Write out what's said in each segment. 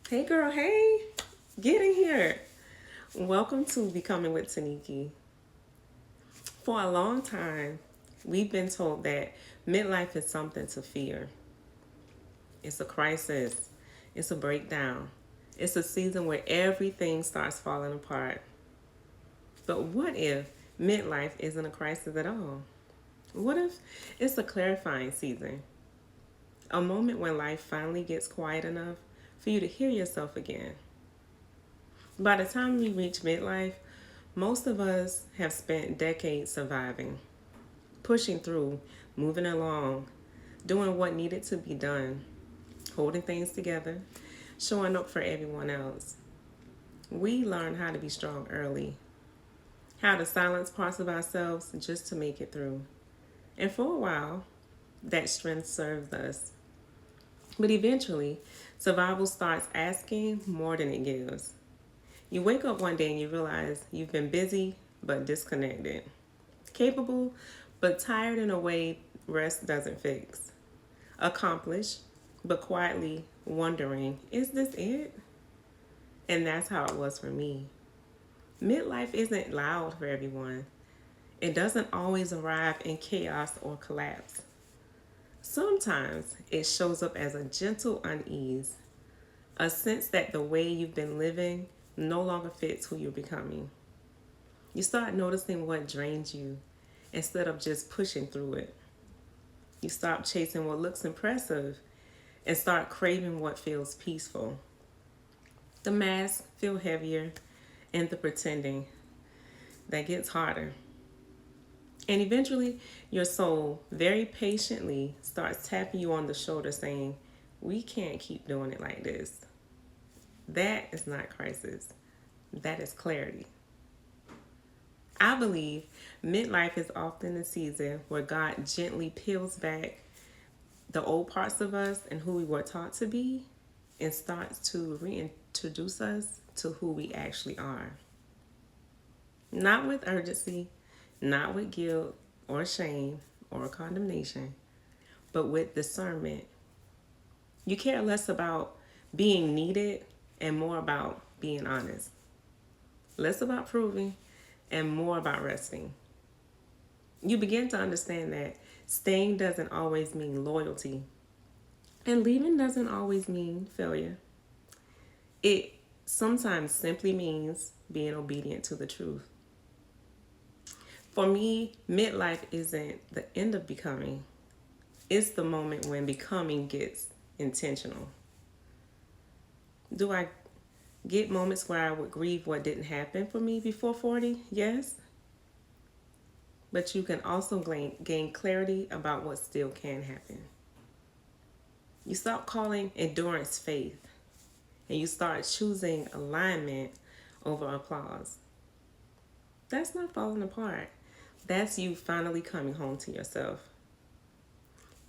Hey girl, hey, get in here. Welcome to Becoming with Taniki. For a long time, we've been told that midlife is something to fear. It's a crisis, it's a breakdown, it's a season where everything starts falling apart. But what if midlife isn't a crisis at all? What if it's a clarifying season? A moment when life finally gets quiet enough for you to hear yourself again. By the time we reach midlife, most of us have spent decades surviving, pushing through, moving along, doing what needed to be done, holding things together, showing up for everyone else. We learn how to be strong early, how to silence parts of ourselves just to make it through. And for a while, that strength serves us. But eventually, survival starts asking more than it gives. You wake up one day and you realize you've been busy but disconnected, capable but tired in a way rest doesn't fix, accomplished but quietly wondering, is this it? And that's how it was for me. Midlife isn't loud for everyone. It doesn't always arrive in chaos or collapse. Sometimes it shows up as a gentle unease, a sense that the way you've been living no longer fits who you're becoming. You start noticing what drains you instead of just pushing through it. You stop chasing what looks impressive and start craving what feels peaceful. The masks feel heavier and the pretending that gets harder. And eventually, your soul very patiently starts tapping you on the shoulder saying, we can't keep doing it like this. That is not crisis. That is clarity. I believe midlife is often the season where God gently peels back the old parts of us and who we were taught to be and starts to reintroduce us to who we actually are. Not with urgency, not with guilt or shame or condemnation, but with discernment. You care less about being needed and more about being honest. Less about proving and more about resting. You begin to understand that staying doesn't always mean loyalty, and leaving doesn't always mean failure. It sometimes simply means being obedient to the truth. For me, midlife isn't the end of becoming, it's the moment when becoming gets intentional. Do I get moments where I would grieve what didn't happen for me before 40? Yes. But you can also gain clarity about what still can happen. You stop calling endurance faith and you start choosing alignment over applause. That's not falling apart. That's you finally coming home to yourself.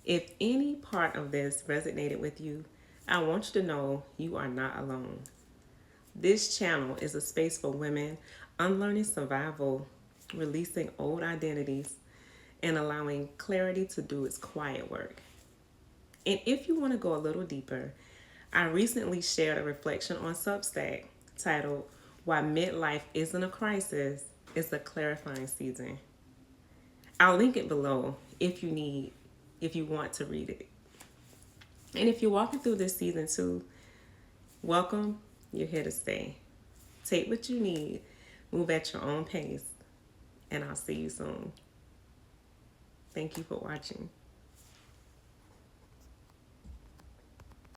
If any part of this resonated with you, I want you to know you are not alone. This channel is a space for women unlearning survival, releasing old identities, and allowing clarity to do its quiet work. And if you want to go a little deeper, I recently shared a reflection on Substack titled Why Midlife Isn't a Crisis, It's a Clarifying Season. I'll link it below if you want to read it. And if you're walking through this season too, welcome, you're here to stay. Take what you need, move at your own pace, and I'll see you soon. Thank you for watching.